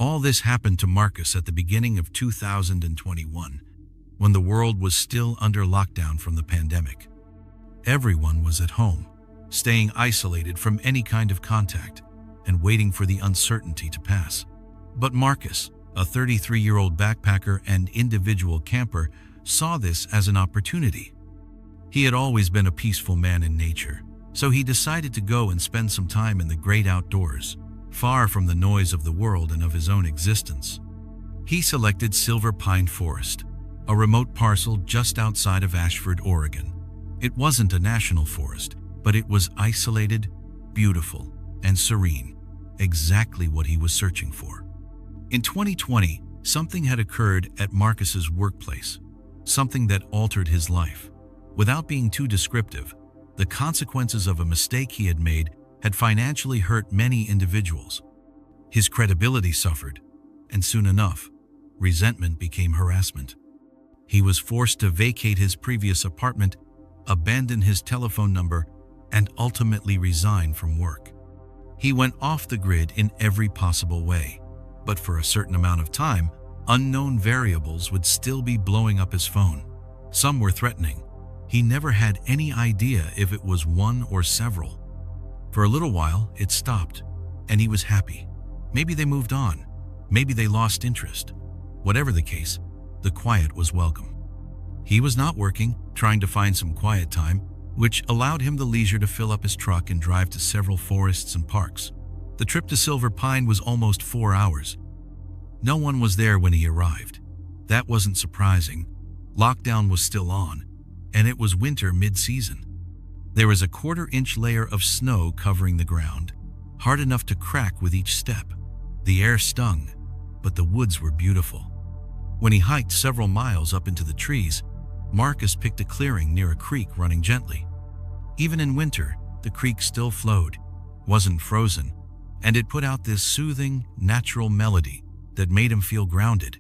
All this happened to Marcus at the beginning of 2021, when the world was still under lockdown from the pandemic. Everyone was at home, staying isolated from any kind of contact and waiting for the uncertainty to pass. But Marcus, a 33-year-old backpacker and individual camper, saw this as an opportunity. He had always been a peaceful man in nature, so he decided to go and spend some time in the great outdoors, far from the noise of the world and of his own existence. He selected Silver Pine Forest, a remote parcel just outside of Ashford, Oregon. It wasn't a national forest, but it was isolated, beautiful, and serene, exactly what he was searching for. In 2020, something had occurred at Marcus's workplace, something that altered his life. Without being too descriptive, the consequences of a mistake he had made had financially hurt many individuals. His credibility suffered, and soon enough, resentment became harassment. He was forced to vacate his previous apartment, abandon his telephone number, and ultimately resign from work. He went off the grid in every possible way, but for a certain amount of time, unknown variables would still be blowing up his phone. Some were threatening. He never had any idea if it was one or several. For a little while, it stopped, and he was happy. Maybe they moved on. Maybe they lost interest. Whatever the case, the quiet was welcome. He was not working, trying to find some quiet time, which allowed him the leisure to fill up his truck and drive to several forests and parks. The trip to Silver Pine was almost 4 hours. No one was there when he arrived. That wasn't surprising. Lockdown was still on, and it was winter mid-season. There was a 1/4-inch layer of snow covering the ground, hard enough to crack with each step. The air stung, but the woods were beautiful. When he hiked several miles up into the trees, Marcus picked a clearing near a creek running gently. Even in winter, the creek still flowed, wasn't frozen, and it put out this soothing, natural melody that made him feel grounded.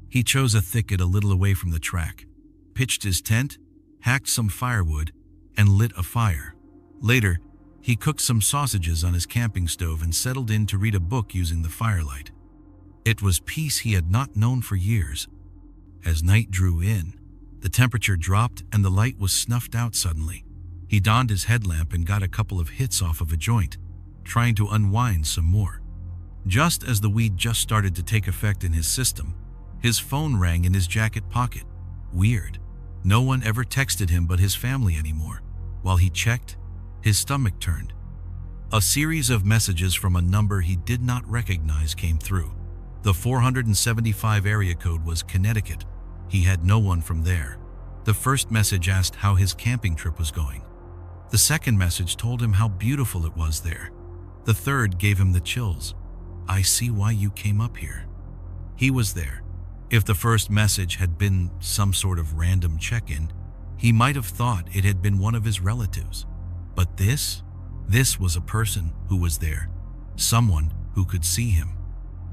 He chose a thicket a little away from the track, pitched his tent, hacked some firewood, and lit a fire. Later, he cooked some sausages on his camping stove and settled in to read a book using the firelight. It was peace he had not known for years. As night drew in, the temperature dropped and the light was snuffed out suddenly. He donned his headlamp and got a couple of hits off of a joint, trying to unwind some more. Just as the weed just started to take effect in his system, his phone rang in his jacket pocket. Weird. No one ever texted him but his family anymore. While he checked, his stomach turned. A series of messages from a number he did not recognize came through. The 475 area code was Connecticut. He had no one from there. The first message asked how his camping trip was going. The second message told him how beautiful it was there. The third gave him the chills. "I see why you came up here." He was there. If the first message had been some sort of random check-in, he might have thought it had been one of his relatives. But this was a person who was there, someone who could see him.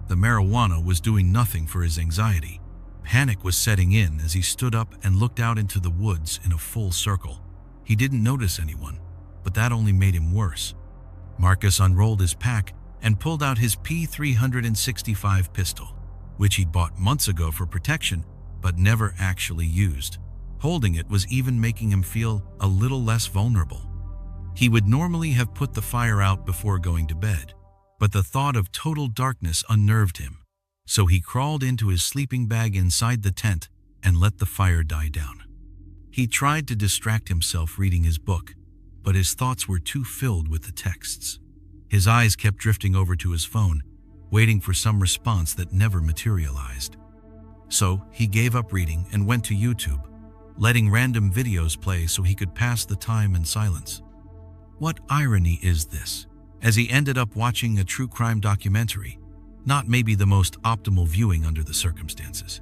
The marijuana was doing nothing for his anxiety. Panic was setting in as he stood up and looked out into the woods in a full circle. He didn't notice anyone, but that only made him worse. Marcus unrolled his pack and pulled out his P365 pistol, which he'd bought months ago for protection, but never actually used. Holding it was even making him feel a little less vulnerable. He would normally have put the fire out before going to bed, but the thought of total darkness unnerved him. So he crawled into his sleeping bag inside the tent and let the fire die down. He tried to distract himself reading his book, but his thoughts were too filled with the texts. His eyes kept drifting over to his phone, waiting for some response that never materialized. So he gave up reading and went to YouTube, letting random videos play so he could pass the time in silence. What irony is this? As he ended up watching a true crime documentary, not maybe the most optimal viewing under the circumstances.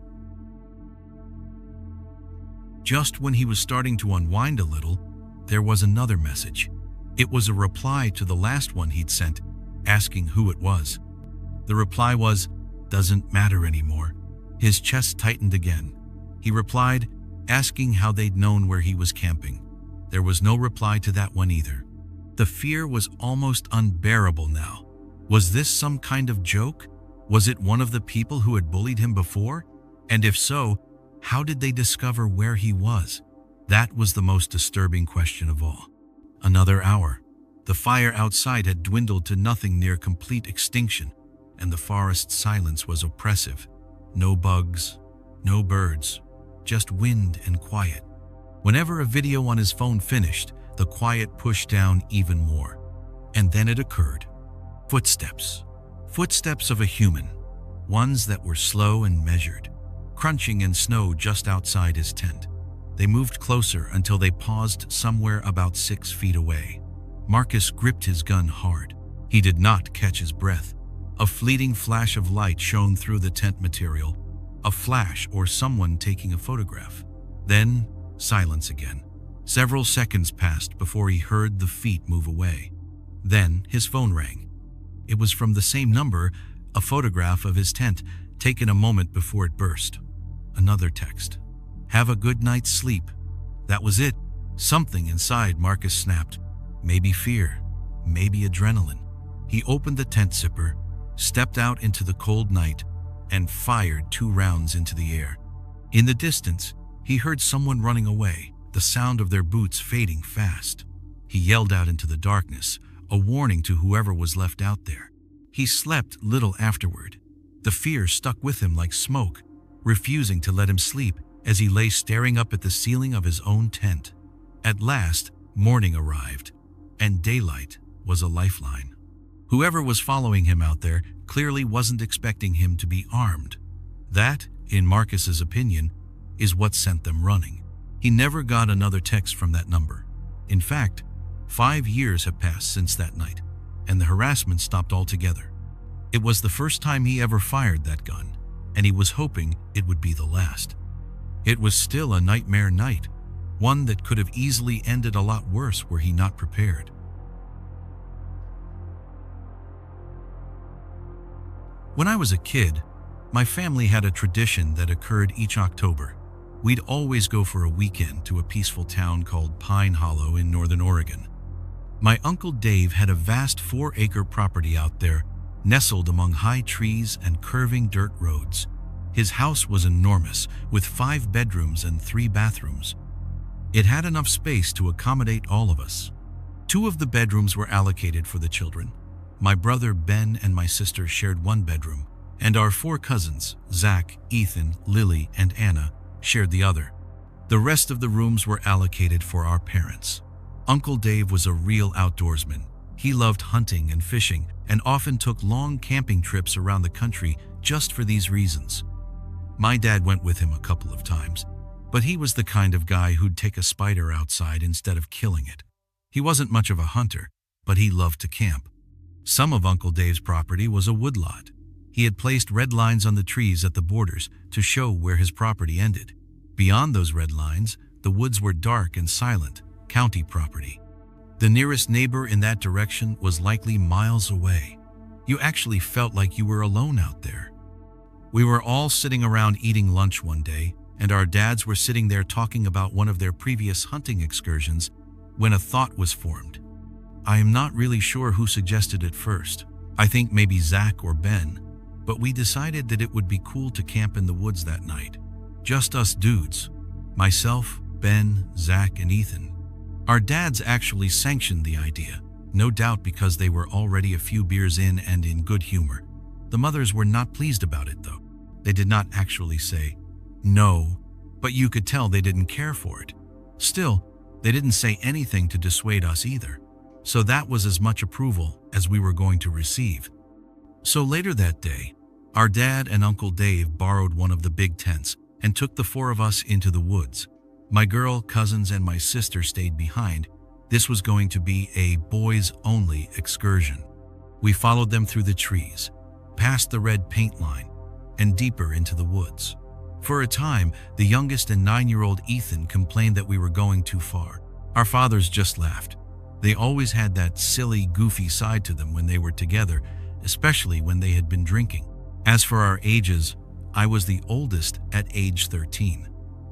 Just when he was starting to unwind a little, there was another message. It was a reply to the last one he'd sent, asking who it was. The reply was, "Doesn't matter anymore." His chest tightened again. He replied, asking how they'd known where he was camping. There was no reply to that one either. The fear was almost unbearable now. Was this some kind of joke? Was it one of the people who had bullied him before? And if so, how did they discover where he was? That was the most disturbing question of all. Another hour. The fire outside had dwindled to nothing near complete extinction, and the forest silence was oppressive. No bugs, no birds, just wind and quiet. Whenever a video on his phone finished, the quiet pushed down even more. And then it occurred. Footsteps. Footsteps of a human. Ones that were slow and measured, crunching in snow just outside his tent. They moved closer until they paused somewhere about 6 feet away. Marcus gripped his gun hard. He did not catch his breath. A fleeting flash of light shone through the tent material. A flash or someone taking a photograph. Then, silence again. Several seconds passed before he heard the feet move away. Then, his phone rang. It was from the same number, a photograph of his tent, taken a moment before it burst. Another text. "Have a good night's sleep." That was it. Something inside Marcus snapped. Maybe fear, maybe adrenaline. He opened the tent zipper, stepped out into the cold night, and fired 2 rounds into the air. In the distance, he heard someone running away, the sound of their boots fading fast. He yelled out into the darkness, a warning to whoever was left out there. He slept little afterward. The fear stuck with him like smoke, refusing to let him sleep as he lay staring up at the ceiling of his own tent. At last, morning arrived, and daylight was a lifeline. Whoever was following him out there clearly wasn't expecting him to be armed. That, in Marcus's opinion, is what sent them running. He never got another text from that number. In fact, 5 years have passed since that night, and the harassment stopped altogether. It was the first time he ever fired that gun, and he was hoping it would be the last. It was still a nightmare night, one that could have easily ended a lot worse were he not prepared. When I was a kid, my family had a tradition that occurred each October. We'd always go for a weekend to a peaceful town called Pine Hollow in northern Oregon. My Uncle Dave had a vast 4-acre property out there, nestled among high trees and curving dirt roads. His house was enormous, with 5 bedrooms and 3 bathrooms. It had enough space to accommodate all of us. 2 of the bedrooms were allocated for the children. My brother Ben and my sister shared 1 bedroom, and our 4 cousins, Zach, Ethan, Lily, and Anna, shared the other. The rest of the rooms were allocated for our parents. Uncle Dave was a real outdoorsman. He loved hunting and fishing, and often took long camping trips around the country just for these reasons. My dad went with him a couple of times, but he was the kind of guy who'd take a spider outside instead of killing it. He wasn't much of a hunter, but he loved to camp. Some of Uncle Dave's property was a woodlot. He had placed red lines on the trees at the borders to show where his property ended. Beyond those red lines, the woods were dark and silent, county property. The nearest neighbor in that direction was likely miles away. You actually felt like you were alone out there. We were all sitting around eating lunch one day, and our dads were sitting there talking about one of their previous hunting excursions when a thought was formed. I am not really sure who suggested it first. I think maybe Zach or Ben, but we decided that it would be cool to camp in the woods that night. Just us dudes. Myself, Ben, Zach, and Ethan. Our dads actually sanctioned the idea, no doubt because they were already a few beers in and in good humor. The mothers were not pleased about it, though. They did not actually say no, but you could tell they didn't care for it. Still, they didn't say anything to dissuade us either, so that was as much approval as we were going to receive. So later that day, our dad and Uncle Dave borrowed one of the big tents and took the 4 of us into the woods. My girl, cousins, and my sister stayed behind. This was going to be a boys-only excursion. We followed them through the trees, past the red paint line, and deeper into the woods. For a time, the youngest and 9-year-old Ethan complained that we were going too far. Our fathers just laughed. They always had that silly, goofy side to them when they were together, especially when they had been drinking. As for our ages, I was the oldest at age 13.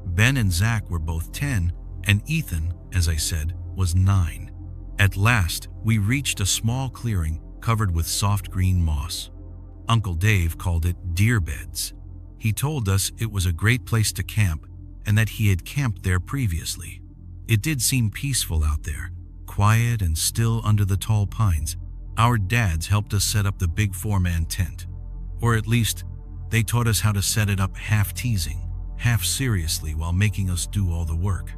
Ben and Zach were both 10, and Ethan, as I said, was 9. At last, we reached a small clearing covered with soft green moss. Uncle Dave called it deer beds. He told us it was a great place to camp and that he had camped there previously. It did seem peaceful out there, quiet and still under the tall pines. Our dads helped us set up the big four-man tent. Or at least, they taught us how to set it up half teasing, half seriously while making us do all the work.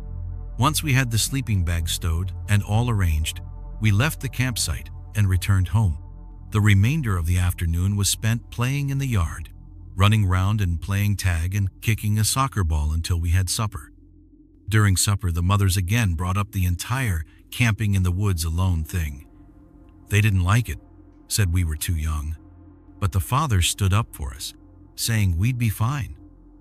Once we had the sleeping bags stowed and all arranged, we left the campsite and returned home. The remainder of the afternoon was spent playing in the yard, running round and playing tag and kicking a soccer ball until we had supper. During supper, the mothers again brought up the entire camping in the woods alone thing. They didn't like it, said we were too young. But the fathers stood up for us, saying we'd be fine.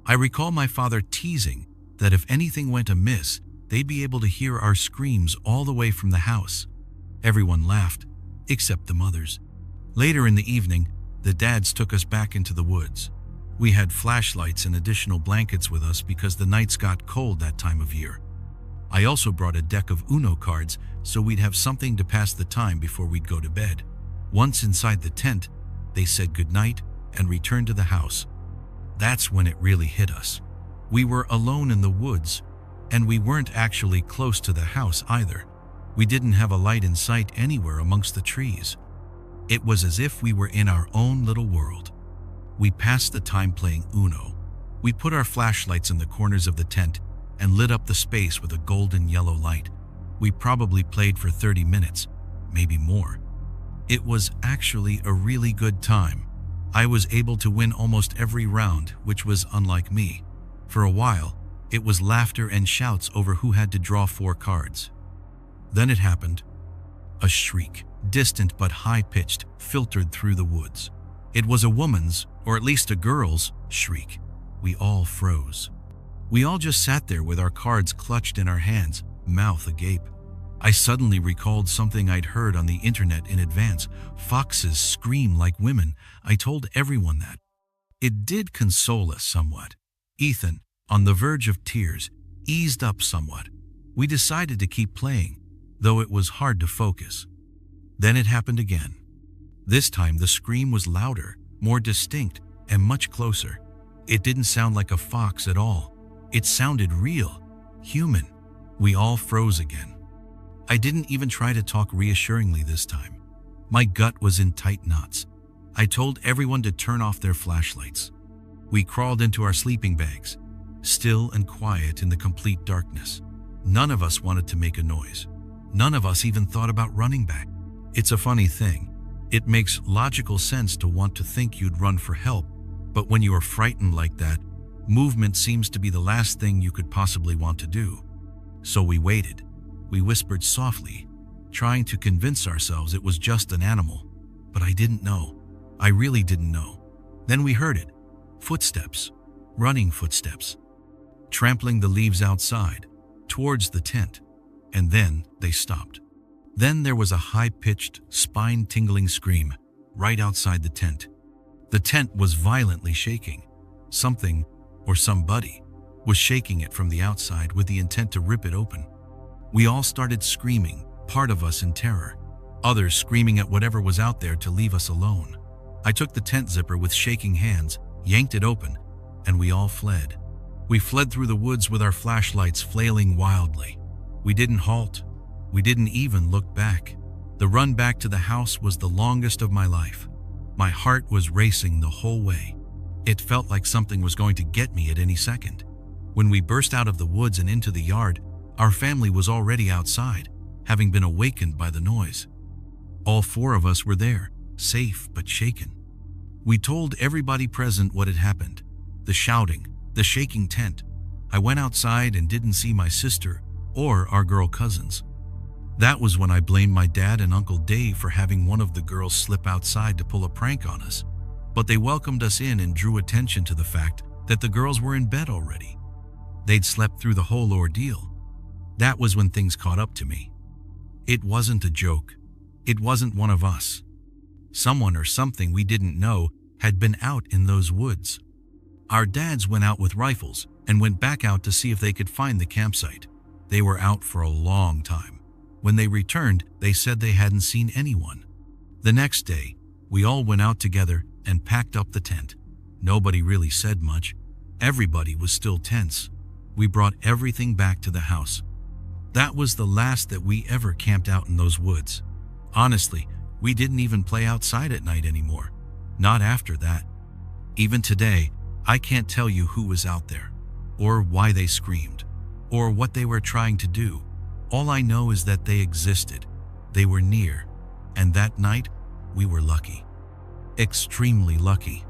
I recall my father teasing that if anything went amiss, they'd be able to hear our screams all the way from the house. Everyone laughed, except the mothers. Later in the evening, the dads took us back into the woods. We had flashlights and additional blankets with us because the nights got cold that time of year. I also brought a deck of Uno cards so we'd have something to pass the time before we'd go to bed. Once inside the tent, they said goodnight and returned to the house. That's when it really hit us. We were alone in the woods, and we weren't actually close to the house either. We didn't have a light in sight anywhere amongst the trees. It was as if we were in our own little world. We passed the time playing Uno. We put our flashlights in the corners of the tent and lit up the space with a golden yellow light. We probably played for 30 minutes, maybe more. It was actually a really good time. I was able to win almost every round, which was unlike me. For a while, it was laughter and shouts over who had to draw 4 cards. Then it happened. A shriek, distant but high-pitched, filtered through the woods. It was a woman's, or at least a girl's, shriek. We all froze. We all just sat there with our cards clutched in our hands, mouth agape. I suddenly recalled something I'd heard on the internet in advance. Foxes scream like women. I told everyone that. It did console us somewhat. Ethan, on the verge of tears, eased up somewhat. We decided to keep playing, though it was hard to focus. Then it happened again. This time the scream was louder, more distinct, and much closer. It didn't sound like a fox at all. It sounded real, human. We all froze again. I didn't even try to talk reassuringly this time. My gut was in tight knots. I told everyone to turn off their flashlights. We crawled into our sleeping bags, still and quiet in the complete darkness. None of us wanted to make a noise. None of us even thought about running back. It's a funny thing. It makes logical sense to want to think you'd run for help, but when you are frightened like that, movement seems to be the last thing you could possibly want to do. So we waited. We whispered softly, trying to convince ourselves it was just an animal. But I didn't know. I really didn't know. Then we heard it. Footsteps. Running footsteps. Trampling the leaves outside, towards the tent. And then they stopped. Then there was a high-pitched, spine-tingling scream, right outside the tent. The tent was violently shaking. Something, or somebody, was shaking it from the outside with the intent to rip it open. We all started screaming, part of us in terror, others screaming at whatever was out there to leave us alone. I took the tent zipper with shaking hands, yanked it open, and we all fled. We fled through the woods with our flashlights flailing wildly. We didn't halt. We didn't even look back. The run back to the house was the longest of my life. My heart was racing the whole way. It felt like something was going to get me at any second. When we burst out of the woods and into the yard, our family was already outside, having been awakened by the noise. All 4 of us were there, safe but shaken. We told everybody present what had happened. The shouting, the shaking tent. I went outside and didn't see my sister or our girl cousins. That was when I blamed my dad and Uncle Dave for having one of the girls slip outside to pull a prank on us. But they welcomed us in and drew attention to the fact that the girls were in bed already. They'd slept through the whole ordeal. That was when things caught up to me. It wasn't a joke. It wasn't one of us. Someone or something we didn't know had been out in those woods. Our dads went out with rifles and went back out to see if they could find the campsite. They were out for a long time. When they returned, they said they hadn't seen anyone. The next day, We all went out together and packed up the tent. Nobody really said much. Everybody was still tense. We brought everything back to the house. That was the last that we ever camped out in those woods. Honestly, we didn't even play outside at night anymore. Not after that. Even today, I can't tell you who was out there, or why they screamed, or what they were trying to do. All I know is that they existed. They were near. And that night, we were lucky. Extremely lucky.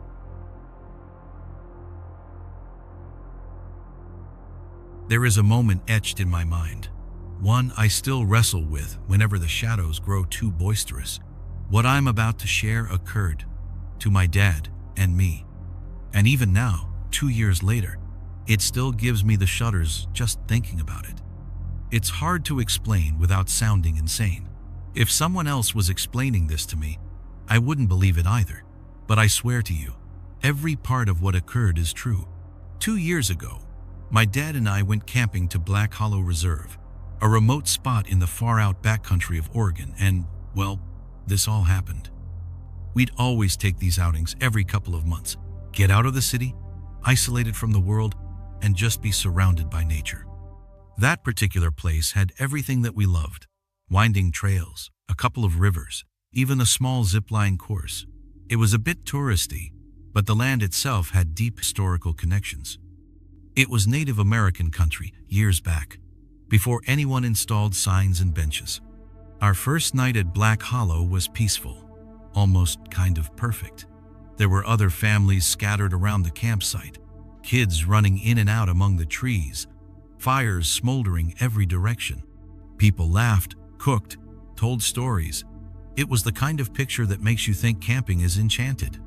There is a moment etched in my mind. One I still wrestle with whenever the shadows grow too boisterous. What I'm about to share occurred to my dad and me. And even now, 2 years later, it still gives me the shudders just thinking about it. It's hard to explain without sounding insane. If someone else was explaining this to me, I wouldn't believe it either. But I swear to you, every part of what occurred is true. 2 years ago, my dad and I went camping to Black Hollow Reserve, a remote spot in the far-out backcountry of Oregon, and, well, this all happened. We'd always take these outings every couple of months, get out of the city, isolated from the world, and just be surrounded by nature. That particular place had everything that we loved. Winding trails, a couple of rivers, even a small zip-line course. It was a bit touristy, but the land itself had deep historical connections. It was Native American country years back, before anyone installed signs and benches. Our first night at Black Hollow was peaceful, almost kind of perfect. There were other families scattered around the campsite, kids running in and out among the trees, fires smoldering every direction. People laughed, cooked, told stories. It was the kind of picture that makes you think camping is enchanted.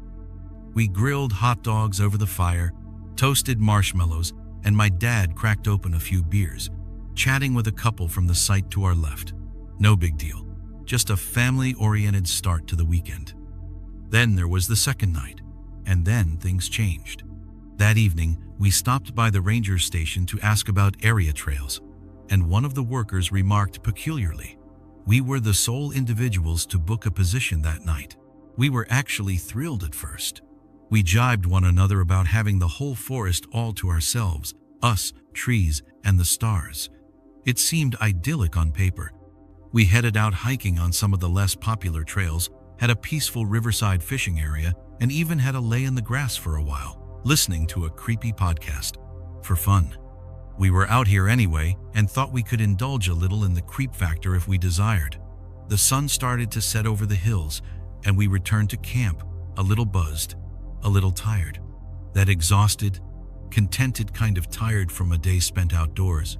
We grilled hot dogs over the fire, toasted marshmallows, and my dad cracked open a few beers, chatting with a couple from the site to our left. No big deal, just a family-oriented start to the weekend. Then there was the second night, and then things changed. That evening, we stopped by the ranger station to ask about area trails, and one of the workers remarked peculiarly, we were the sole individuals to book a position that night. We were actually thrilled at first. We jibed one another about having the whole forest all to ourselves, us, trees, and the stars. It seemed idyllic on paper. We headed out hiking on some of the less popular trails, had a peaceful riverside fishing area, and even had a lay in the grass for a while, listening to a creepy podcast. For fun. We were out here anyway and thought we could indulge a little in the creep factor if we desired. The sun started to set over the hills, and we returned to camp, a little buzzed, a little tired. That exhausted, contented kind of tired from a day spent outdoors.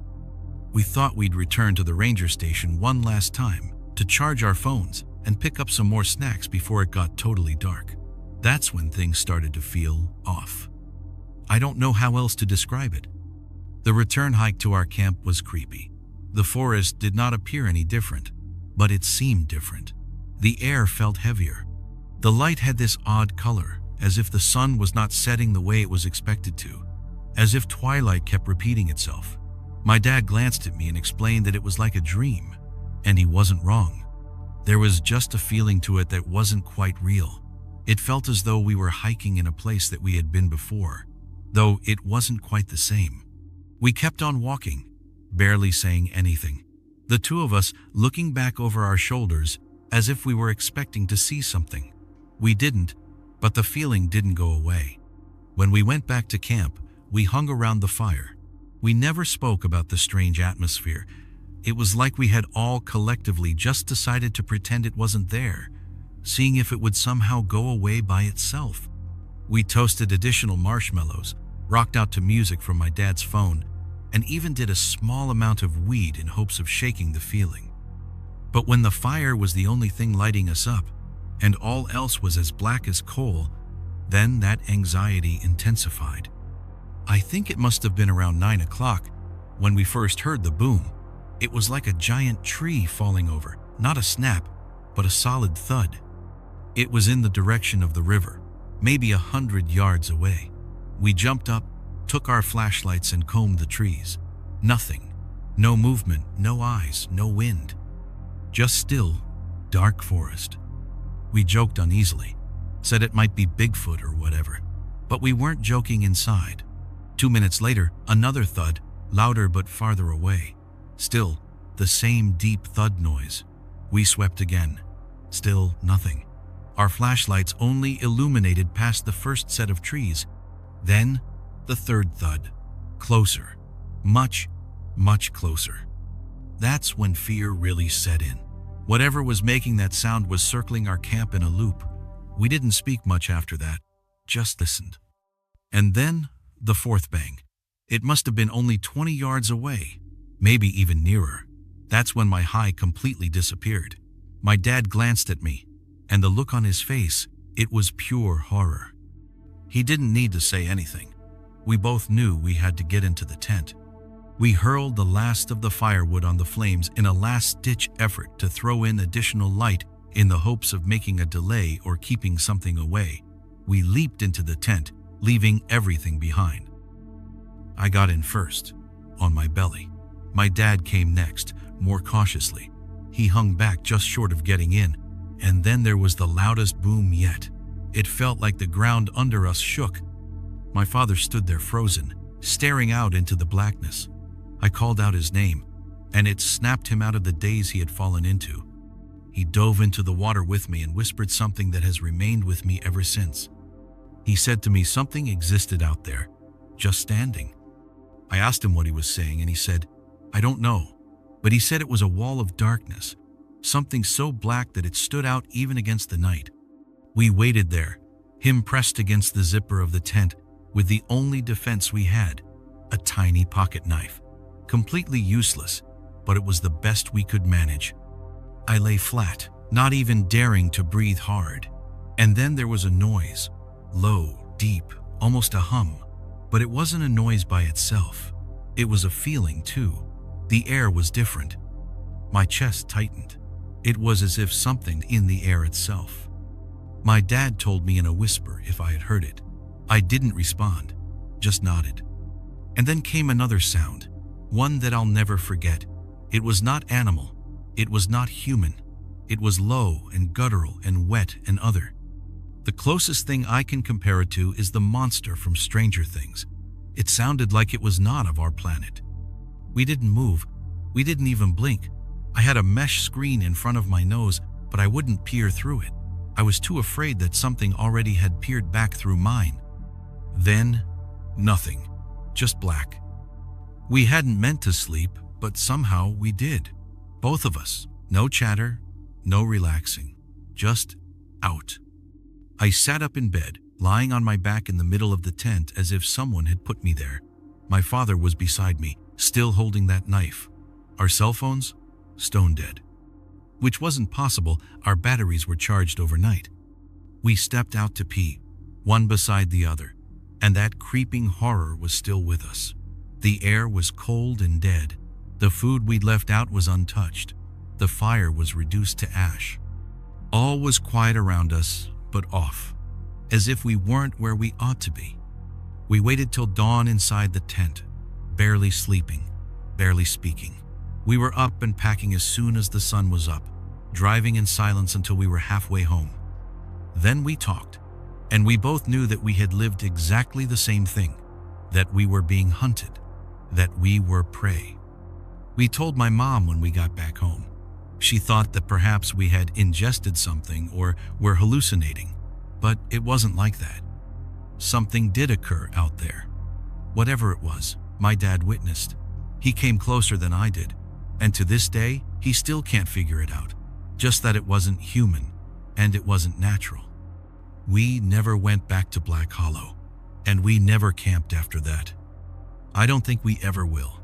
We thought we'd return to the ranger station one last time to charge our phones and pick up some more snacks before it got totally dark. That's when things started to feel off. I don't know how else to describe it. The return hike to our camp was creepy. The forest did not appear any different, but it seemed different. The air felt heavier. The light had this odd color, as if the sun was not setting the way it was expected to, as if twilight kept repeating itself. My dad glanced at me and explained that it was like a dream, and he wasn't wrong. There was just a feeling to it that wasn't quite real. It felt as though we were hiking in a place that we had been before, though it wasn't quite the same. We kept on walking, barely saying anything. The two of us looking back over our shoulders as if we were expecting to see something. We didn't, but the feeling didn't go away. When we went back to camp, we hung around the fire. We never spoke about the strange atmosphere. It was like we had all collectively just decided to pretend it wasn't there, seeing if it would somehow go away by itself. We toasted additional marshmallows, rocked out to music from my dad's phone, and even did a small amount of weed in hopes of shaking the feeling. But when the fire was the only thing lighting us up, and all else was as black as coal, then that anxiety intensified. I think it must have been around 9 o'clock when we first heard the boom. It was like a giant tree falling over, not a snap, but a solid thud. It was in the direction of the river, maybe 100 yards away. We jumped up, took our flashlights and combed the trees. Nothing. No movement, no eyes, no wind. Just still, dark forest. We joked uneasily. said it might be Bigfoot or whatever. But we weren't joking inside. 2 minutes later, another thud, louder but farther away. Still, the same deep thud noise. We swept again. Still nothing. Our flashlights only illuminated past the first set of trees. Then, the third thud. Closer. Much, much closer. That's when fear really set in. Whatever was making that sound was circling our camp in a loop. We didn't speak much after that, just listened. And then, the fourth bang. It must have been only 20 yards away, maybe even nearer. That's when my high completely disappeared. My dad glanced at me, and the look on his face, it was pure horror. He didn't need to say anything. We both knew we had to get into the tent. We hurled the last of the firewood on the flames in a last-ditch effort to throw in additional light in the hopes of making a delay or keeping something away. We leaped into the tent, leaving everything behind. I got in first, on my belly. My dad came next, more cautiously. He hung back just short of getting in, and then there was the loudest boom yet. It felt like the ground under us shook. My father stood there frozen, staring out into the blackness. I called out his name, and it snapped him out of the daze he had fallen into. He dove into the water with me and whispered something that has remained with me ever since. He said to me something existed out there, just standing. I asked him what he was saying, and he said, "I don't know," but he said it was a wall of darkness, something so black that it stood out even against the night. We waited there, him pressed against the zipper of the tent, with the only defense we had, a tiny pocket knife. Completely useless, but it was the best we could manage. I lay flat, not even daring to breathe hard. And then there was a noise, low, deep, almost a hum. But it wasn't a noise by itself. It was a feeling too. The air was different. My chest tightened. It was as if something in the air itself. My dad told me in a whisper if I had heard it. I didn't respond, just nodded. And then came another sound, one that I'll never forget. It was not animal. It was not human. It was low and guttural and wet and other. The closest thing I can compare it to is the monster from Stranger Things. It sounded like it was not of our planet. We didn't move. We didn't even blink. I had a mesh screen in front of my nose, but I wouldn't peer through it. I was too afraid that something already had peered back through mine. Then, nothing. Just black. We hadn't meant to sleep, but somehow we did. Both of us. No chatter, no relaxing. Just out. I sat up in bed, lying on my back in the middle of the tent as if someone had put me there. My father was beside me, still holding that knife. Our cell phones? Stone dead. Which wasn't possible, our batteries were charged overnight. We stepped out to pee, one beside the other, and that creeping horror was still with us. The air was cold and dead. The food we'd left out was untouched. The fire was reduced to ash. All was quiet around us, but off, as if we weren't where we ought to be. We waited till dawn inside the tent, barely sleeping, barely speaking. We were up and packing as soon as the sun was up, driving in silence until we were halfway home. Then we talked, and we both knew that we had lived exactly the same thing, that we were being hunted, that we were prey. We told my mom when we got back home. She thought that perhaps we had ingested something or were hallucinating, but it wasn't like that. Something did occur out there. Whatever it was, my dad witnessed. He came closer than I did, and to this day, he still can't figure it out. Just that it wasn't human, and it wasn't natural. We never went back to Black Hollow, and we never camped after that. I don't think we ever will.